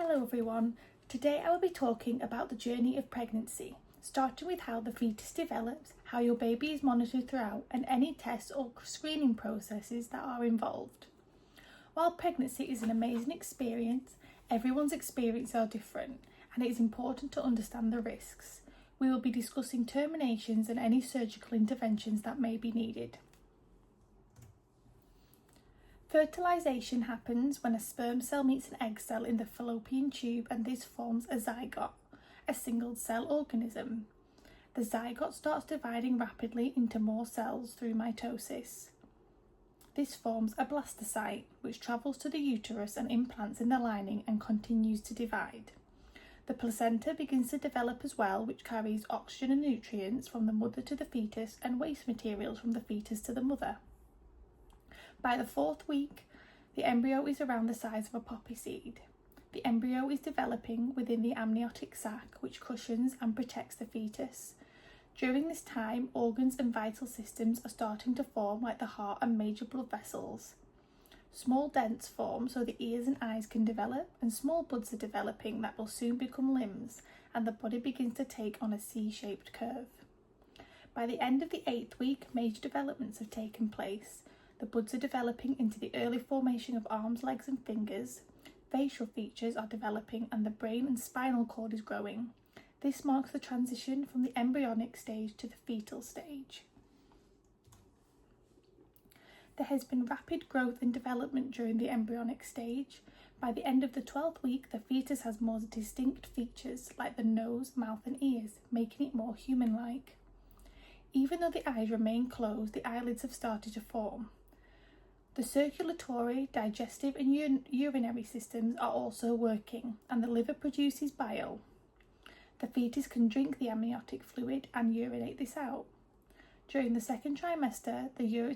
Hello everyone, today I will be talking about the journey of pregnancy, starting with how the fetus develops, how your baby is monitored throughout, and any tests or screening processes that are involved. While pregnancy is an amazing experience, everyone's experiences are different, and it is important to understand the risks. We will be discussing terminations and any surgical interventions that may be needed. Fertilisation happens when a sperm cell meets an egg cell in the fallopian tube, and this forms a zygote, a single cell organism. The zygote starts dividing rapidly into more cells through mitosis. This forms a blastocyte, which travels to the uterus and implants in the lining and continues to divide. The placenta begins to develop as well, which carries oxygen and nutrients from the mother to the fetus and waste materials from the fetus to the mother. By the 4th week, the embryo is around the size of a poppy seed. The embryo is developing within the amniotic sac, which cushions and protects the fetus. During this time, organs and vital systems are starting to form, like the heart and major blood vessels. Small dents form so the ears and eyes can develop, and small buds are developing that will soon become limbs, and the body begins to take on a C-shaped curve. By the end of the 8th week, major developments have taken place. The buds are developing into the early formation of arms, legs and fingers. Facial features are developing and the brain and spinal cord is growing. This marks the transition from the embryonic stage to the fetal stage. There has been rapid growth and development during the embryonic stage. By the end of the 12th week, the fetus has more distinct features like the nose, mouth and ears, making it more human-like. Even though the eyes remain closed, the eyelids have started to form. The circulatory, digestive and urinary systems are also working, and the liver produces bile. The fetus can drink the amniotic fluid and urinate this out. During the second trimester, the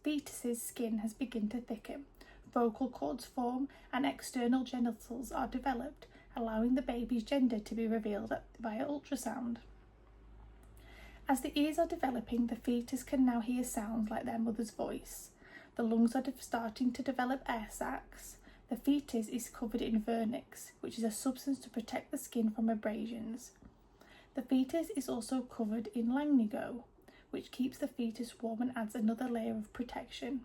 fetus's skin has begun to thicken, vocal cords form, and external genitals are developed, allowing the baby's gender to be revealed via ultrasound. As the ears are developing, the fetus can now hear sounds like their mother's voice. The lungs are starting to develop air sacs. The fetus is covered in vernix, which is a substance to protect the skin from abrasions. The fetus is also covered in lagnigo, which keeps the fetus warm and adds another layer of protection.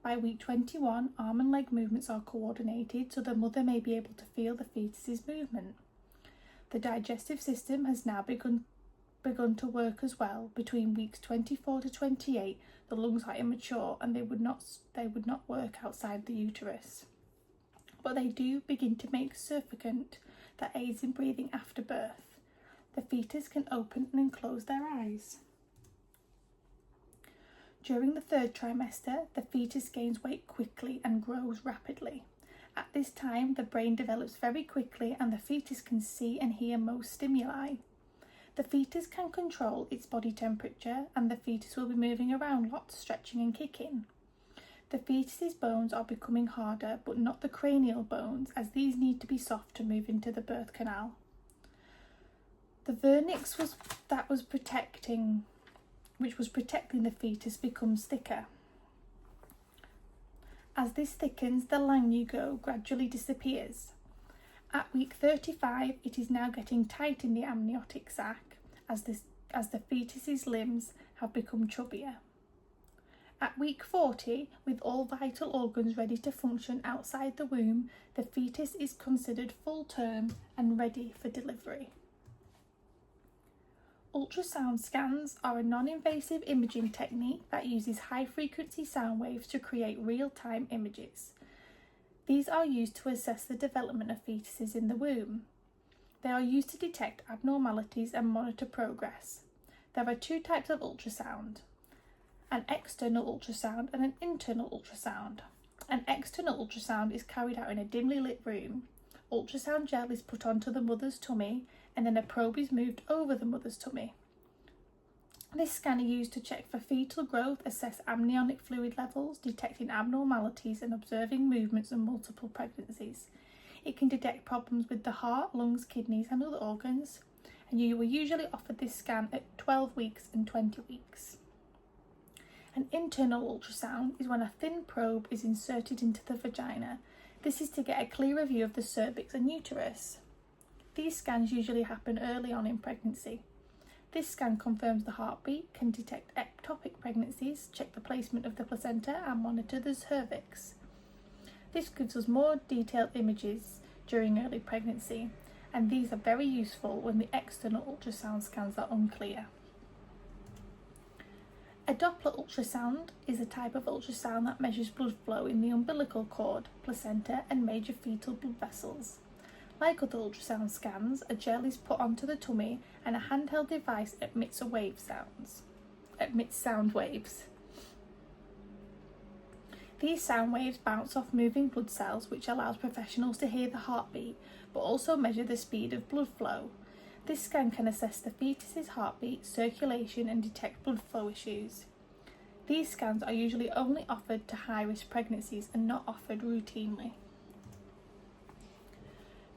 By week 21, arm and leg movements are coordinated so the mother may be able to feel the fetus's movement. The digestive system has now begun to work as well. Between weeks 24 to 28, the lungs are immature and they would not work outside the uterus. But they do begin to make surfactant that aids in breathing after birth. The fetus can open and close their eyes. During the 3rd trimester, the fetus gains weight quickly and grows rapidly. At this time, the brain develops very quickly and the fetus can see and hear most stimuli. The fetus can control its body temperature and the fetus will be moving around lots, stretching and kicking. The fetus's bones are becoming harder, but not the cranial bones, as these need to be soft to move into the birth canal. The vernix which was protecting the fetus becomes thicker. As this thickens, the lagnigo gradually disappears. At week 35, it is now getting tight in the amniotic sac as the fetus's limbs have become chubbier. At week 40, with all vital organs ready to function outside the womb, the fetus is considered full term and ready for delivery. Ultrasound scans are a non-invasive imaging technique that uses high-frequency sound waves to create real-time images. These are used to assess the development of fetuses in the womb. They are used to detect abnormalities and monitor progress. There are 2 types of ultrasound: an external ultrasound and an internal ultrasound. An external ultrasound is carried out in a dimly lit room. Ultrasound gel is put onto the mother's tummy and then a probe is moved over the mother's tummy. This scan is used to check for fetal growth, assess amniotic fluid levels, detecting abnormalities and observing movements and multiple pregnancies. It can detect problems with the heart, lungs, kidneys and other organs, and you were usually offered this scan at 12 weeks and 20 weeks. An internal ultrasound is when a thin probe is inserted into the vagina. This is to get a clearer view of the cervix and uterus. These scans usually happen early on in pregnancy. This scan confirms the heartbeat, can detect ectopic pregnancies, check the placement of the placenta and monitor the cervix. This gives us more detailed images during early pregnancy, and these are very useful when the external ultrasound scans are unclear. A Doppler ultrasound is a type of ultrasound that measures blood flow in the umbilical cord, placenta and major fetal blood vessels. Like other ultrasound scans, a gel is put onto the tummy and a handheld device emits sound waves. These sound waves bounce off moving blood cells, which allows professionals to hear the heartbeat, but also measure the speed of blood flow. This scan can assess the fetus's heartbeat, circulation and detect blood flow issues. These scans are usually only offered to high-risk pregnancies and not offered routinely.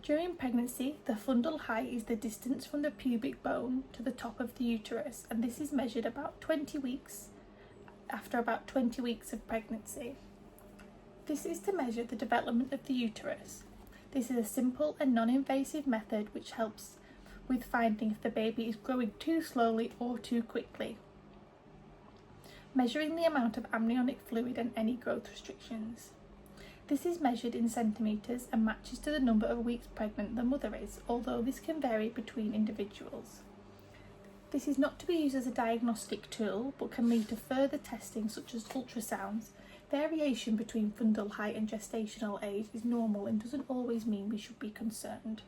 During pregnancy, the fundal height is the distance from the pubic bone to the top of the uterus, and this is measured after about 20 weeks of pregnancy. This is to measure the development of the uterus. This is a simple and non-invasive method which helps with finding if the baby is growing too slowly or too quickly. Measuring the amount of amniotic fluid and any growth restrictions. This is measured in centimetres and matches to the number of weeks pregnant the mother is, although this can vary between individuals. This is not to be used as a diagnostic tool, but can lead to further testing such as ultrasounds. Variation between fundal height and gestational age is normal and doesn't always mean we should be concerned.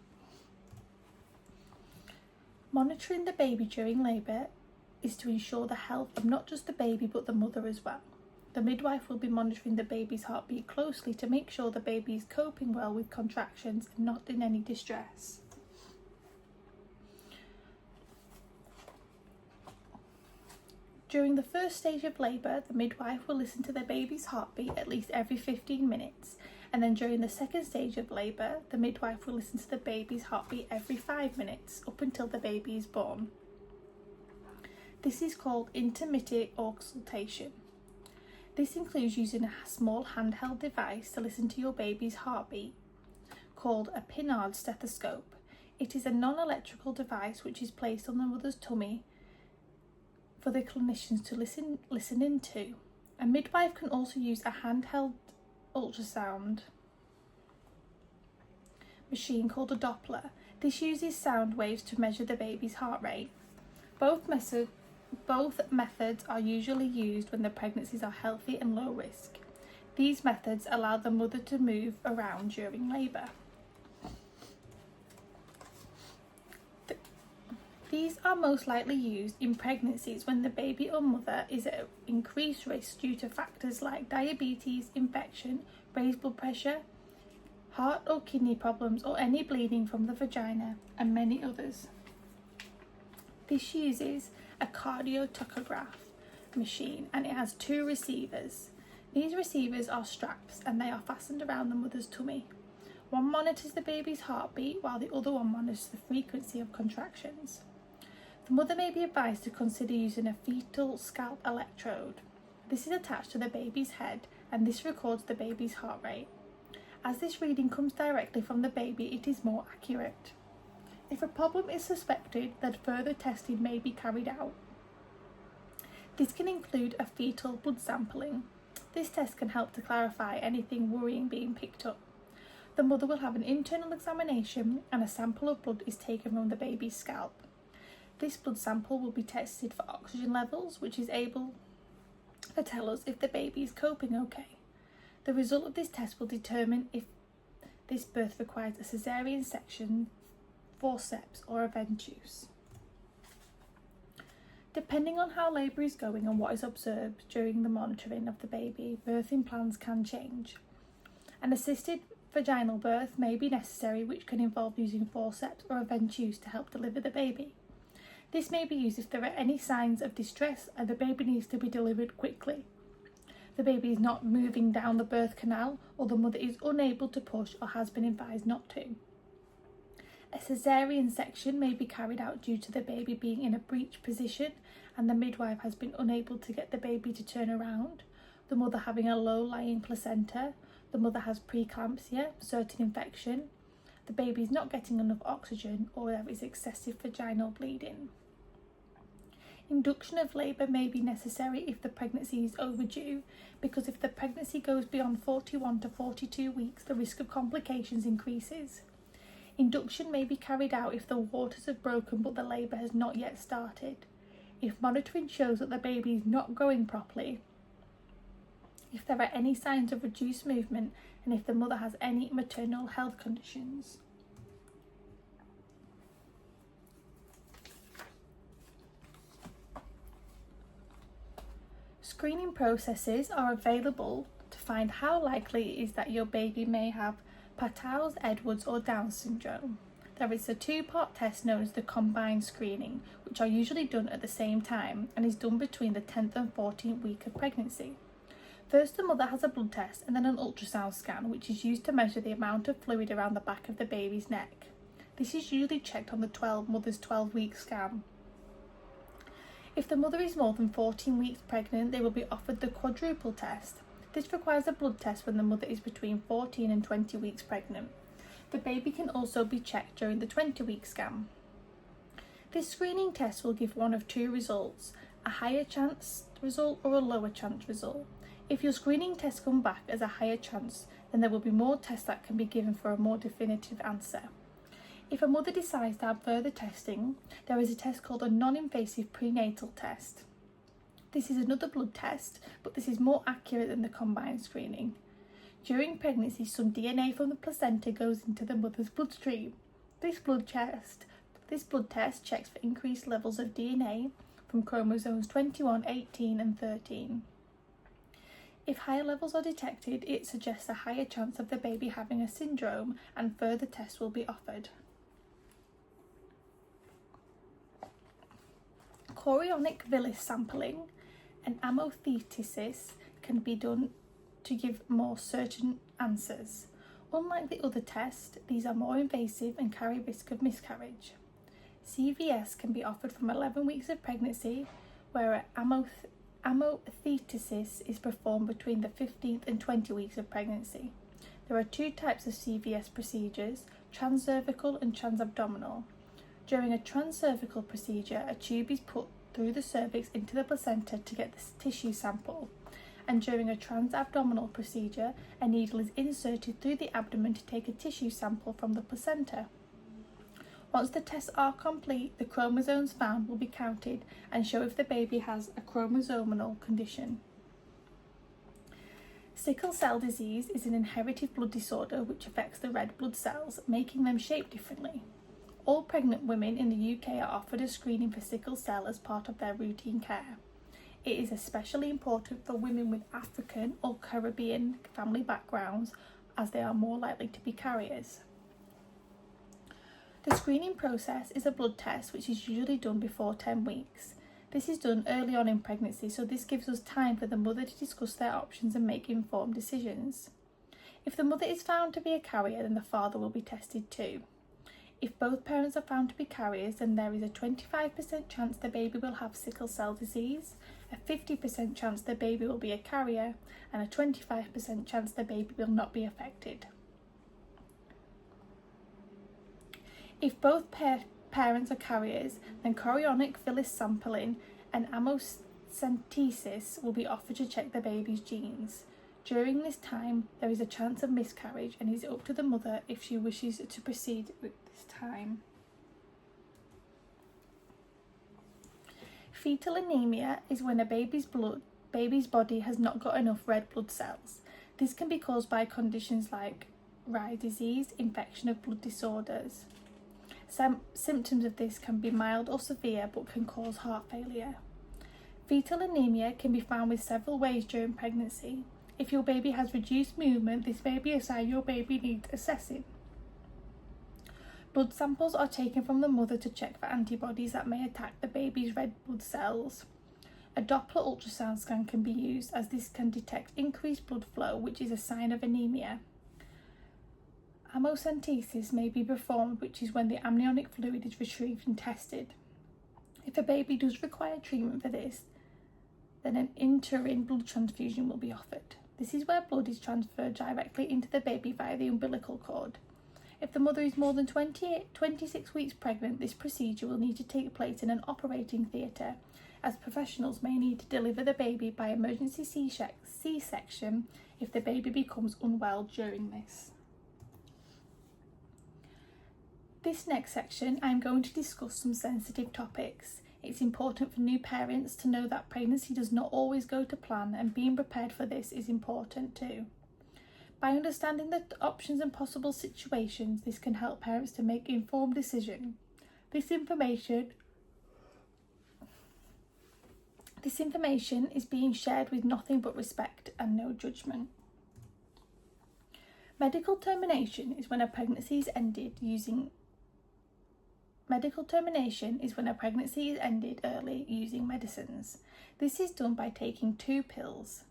Monitoring the baby during labour is to ensure the health of not just the baby but the mother as well. The midwife will be monitoring the baby's heartbeat closely to make sure the baby is coping well with contractions and not in any distress. During the first stage of labour, the midwife will listen to the baby's heartbeat at least every 15 minutes, and then during the second stage of labour, the midwife will listen to the baby's heartbeat every 5 minutes up until the baby is born. This is called intermittent auscultation. This includes using a small handheld device to listen to your baby's heartbeat, called a Pinard stethoscope. It is a non-electrical device which is placed on the mother's tummy for the clinicians to listen into. A midwife can also use a handheld ultrasound machine called a Doppler. This uses sound waves to measure the baby's heart rate. Both methods are usually used when the pregnancies are healthy and low risk. These methods allow the mother to move around during labour. These are most likely used in pregnancies when the baby or mother is at increased risk due to factors like diabetes, infection, raised blood pressure, heart or kidney problems, or any bleeding from the vagina, and many others. This uses a cardiotocograph machine and it has 2 receivers. These receivers are straps and they are fastened around the mother's tummy. One monitors the baby's heartbeat while the other one monitors the frequency of contractions. The mother may be advised to consider using a fetal scalp electrode. This is attached to the baby's head and this records the baby's heart rate. As this reading comes directly from the baby, it is more accurate. If a problem is suspected, then further testing may be carried out. This can include a fetal blood sampling. This test can help to clarify anything worrying being picked up. The mother will have an internal examination and a sample of blood is taken from the baby's scalp. This blood sample will be tested for oxygen levels, which is able to tell us if the baby is coping okay. The result of this test will determine if this birth requires a caesarean section, forceps or a ventouse. Depending on how labour is going and what is observed during the monitoring of the baby, birthing plans can change. An assisted vaginal birth may be necessary, which can involve using forceps or a ventouse to help deliver the baby. This may be used if there are any signs of distress and the baby needs to be delivered quickly. The baby is not moving down the birth canal or the mother is unable to push or has been advised not to. A caesarean section may be carried out due to the baby being in a breech position and the midwife has been unable to get the baby to turn around, the mother having a low-lying placenta, the mother has preeclampsia, certain infection, the baby is not getting enough oxygen, or there is excessive vaginal bleeding. Induction of labour may be necessary if the pregnancy is overdue, because if the pregnancy goes beyond 41 to 42 weeks, the risk of complications increases. Induction may be carried out if the waters have broken but the labour has not yet started, if monitoring shows that the baby is not growing properly, if there are any signs of reduced movement, and if the mother has any maternal health conditions. Screening processes are available to find how likely it is that your baby may have Patau's, Edwards or Down syndrome. There is a two-part test known as the combined screening, which are usually done at the same time and is done between the 10th and 14th week of pregnancy. First, the mother has a blood test and then an ultrasound scan, which is used to measure the amount of fluid around the back of the baby's neck. This is usually checked on the mother's 12-week scan. If the mother is more than 14 weeks pregnant, they will be offered the quadruple test. This requires a blood test when the mother is between 14 and 20 weeks pregnant. The baby can also be checked during the 20-week scan. This screening test will give one of two results, a higher chance result or a lower chance result. If your screening tests come back as a higher chance, then there will be more tests that can be given for a more definitive answer. If a mother decides to have further testing, there is a test called a non-invasive prenatal test. This is another blood test, but this is more accurate than the combined screening. During pregnancy, some DNA from the placenta goes into the mother's bloodstream. This blood test checks for increased levels of DNA from chromosomes 21, 18 and 13. If higher levels are detected, it suggests a higher chance of the baby having a syndrome, and further tests will be offered. Chorionic villus sampling and amniocentesis can be done to give more certain answers. Unlike the other tests, these are more invasive and carry risk of miscarriage. CVS can be offered from 11 weeks of pregnancy, where amniocentesis is performed between the 15th and 20 weeks of pregnancy. There are two types of CVS procedures, transcervical and transabdominal. During a transcervical procedure, a tube is put through the cervix into the placenta to get the tissue sample, and during a transabdominal procedure, a needle is inserted through the abdomen to take a tissue sample from the placenta. Once the tests are complete, the chromosomes found will be counted and show if the baby has a chromosomal condition. Sickle cell disease is an inherited blood disorder which affects the red blood cells, making them shape differently. All pregnant women in the UK are offered a screening for sickle cell as part of their routine care. It is especially important for women with African or Caribbean family backgrounds, as they are more likely to be carriers. The screening process is a blood test which is usually done before 10 weeks. This is done early on in pregnancy, so this gives us time for the mother to discuss their options and make informed decisions. If the mother is found to be a carrier, then the father will be tested too. If both parents are found to be carriers, then there is a 25% chance the baby will have sickle cell disease, a 50% chance the baby will be a carrier, and a 25% chance the baby will not be affected. If both parents are carriers, then chorionic villus sampling and amniocentesis will be offered to check the baby's genes. During this time, there is a chance of miscarriage, and it is up to the mother if she wishes to proceed with this time. Fetal anemia is when a baby's body has not got enough red blood cells. This can be caused by conditions like Reye disease, infection of blood disorders. Some symptoms of this can be mild or severe but can cause heart failure. Fetal anemia can be found with several ways during pregnancy. If your baby has reduced movement, this may be a sign your baby needs assessing. Blood samples are taken from the mother to check for antibodies that may attack the baby's red blood cells. A Doppler ultrasound scan can be used, as this can detect increased blood flow, which is a sign of anemia. Amniocentesis may be performed, which is when the amniotic fluid is retrieved and tested. If a baby does require treatment for this, then an interim blood transfusion will be offered. This is where blood is transferred directly into the baby via the umbilical cord. If the mother is more than 26 weeks pregnant, this procedure will need to take place in an operating theatre, as professionals may need to deliver the baby by emergency C-section if the baby becomes unwell during this. This next section, I'm going to discuss some sensitive topics. It's important for new parents to know that pregnancy does not always go to plan, and being prepared for this is important too. By understanding the options and possible situations, this can help parents to make informed decisions. This information is being shared with nothing but respect and no judgment. Medical termination is when a pregnancy is ended early using medicines. This is done by taking 2 pills,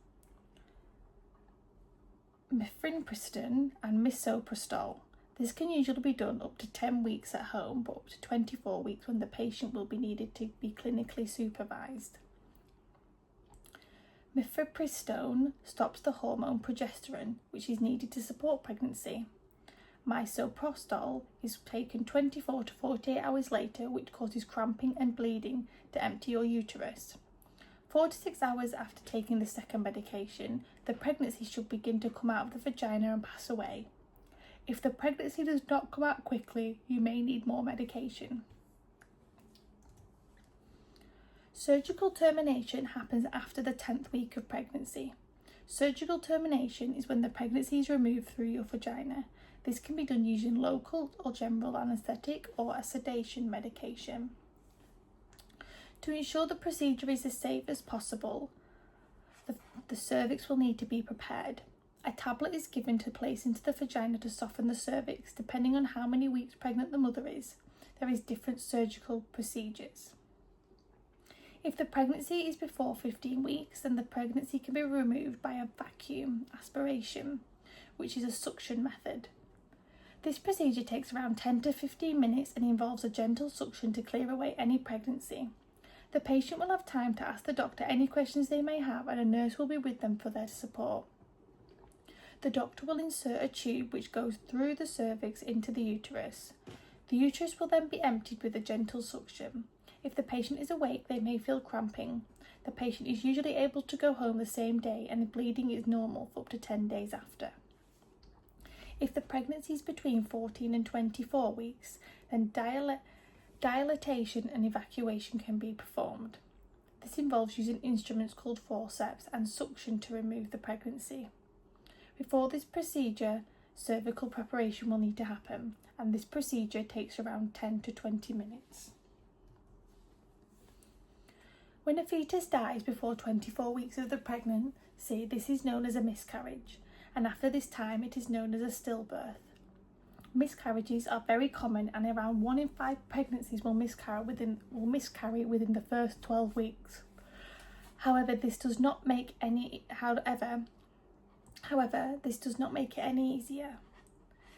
mifepristone and misoprostol. This can usually be done up to 10 weeks at home, but up to 24 weeks when the patient will be needed to be clinically supervised. Mifepristone stops the hormone progesterone, which is needed to support pregnancy. Misoprostol is taken 24 to 48 hours later, which causes cramping and bleeding to empty your uterus. 4 to 6 hours after taking the second medication, the pregnancy should begin to come out of the vagina and pass away. If the pregnancy does not come out quickly, you may need more medication. Surgical termination happens after the 10th week of pregnancy. Surgical termination is when the pregnancy is removed through your vagina. This can be done using local or general anaesthetic or a sedation medication. To ensure the procedure is as safe as possible, the cervix will need to be prepared. A tablet is given to place into the vagina to soften the cervix. Depending on how many weeks pregnant the mother is, there is different surgical procedures. If the pregnancy is before 15 weeks, then the pregnancy can be removed by a vacuum aspiration, which is a suction method. This procedure takes around 10 to 15 minutes and involves a gentle suction to clear away any pregnancy. The patient will have time to ask the doctor any questions they may have, and a nurse will be with them for their support. The doctor will insert a tube which goes through the cervix into the uterus. The uterus will then be emptied with a gentle suction. If the patient is awake, they may feel cramping. The patient is usually able to go home the same day, and the bleeding is normal for up to 10 days after. If the pregnancy is between 14 and 24 weeks, then dilatation and evacuation can be performed. This involves using instruments called forceps and suction to remove the pregnancy. Before this procedure, cervical preparation will need to happen, and this procedure takes around 10 to 20 minutes. When a fetus dies before 24 weeks of the pregnancy, this is known as a miscarriage, and after this time it is known as a stillbirth. Miscarriages are very common, and around 1 in 5 pregnancies will miscarry within the first 12 weeks. However, this does not make it any easier.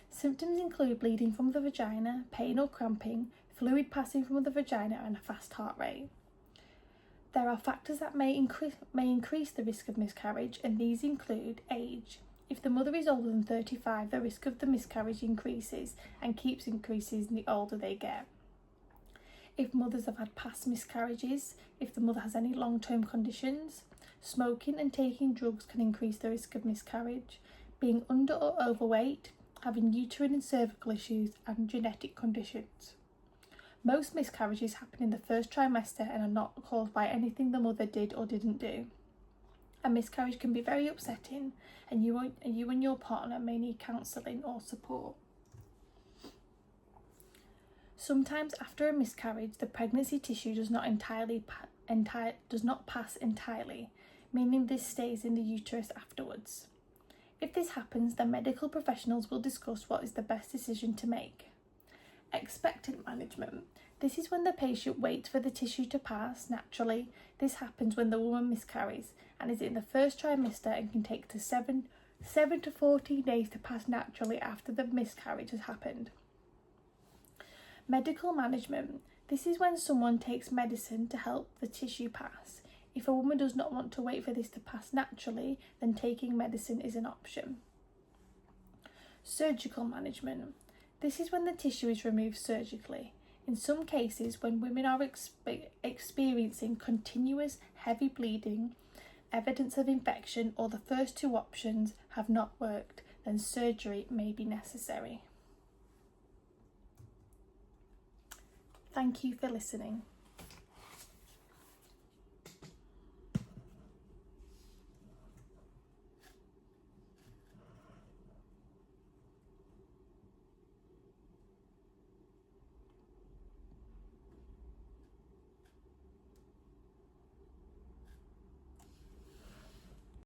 Symptoms include bleeding from the vagina, pain or cramping, fluid passing from the vagina, and a fast heart rate. There are factors that may increase the risk of miscarriage, and these include age. If the mother is older than 35, the risk of the miscarriage increases and keeps increasing the older they get. If mothers have had past miscarriages, if the mother has any long-term conditions, smoking and taking drugs can increase the risk of miscarriage, being under or overweight, having uterine and cervical issues, and genetic conditions. Most miscarriages happen in the first trimester and are not caused by anything the mother did or didn't do. A miscarriage can be very upsetting, and you and your partner may need counselling or support. Sometimes after a miscarriage, the pregnancy tissue does not pass entirely, meaning this stays in the uterus afterwards. If this happens, then medical professionals will discuss what is the best decision to make. Expectant management. This is when the patient waits for the tissue to pass naturally. This happens when the woman miscarries and is in the first trimester and can take to 7 to 14 days to pass naturally after the miscarriage has happened. Medical management. This is when someone takes medicine to help the tissue pass. If a woman does not want to wait for this to pass naturally, then taking medicine is an option. Surgical management. This is when the tissue is removed surgically. In some cases, when women are experiencing continuous heavy bleeding, evidence of infection, or the first two options have not worked, then surgery may be necessary. Thank you for listening.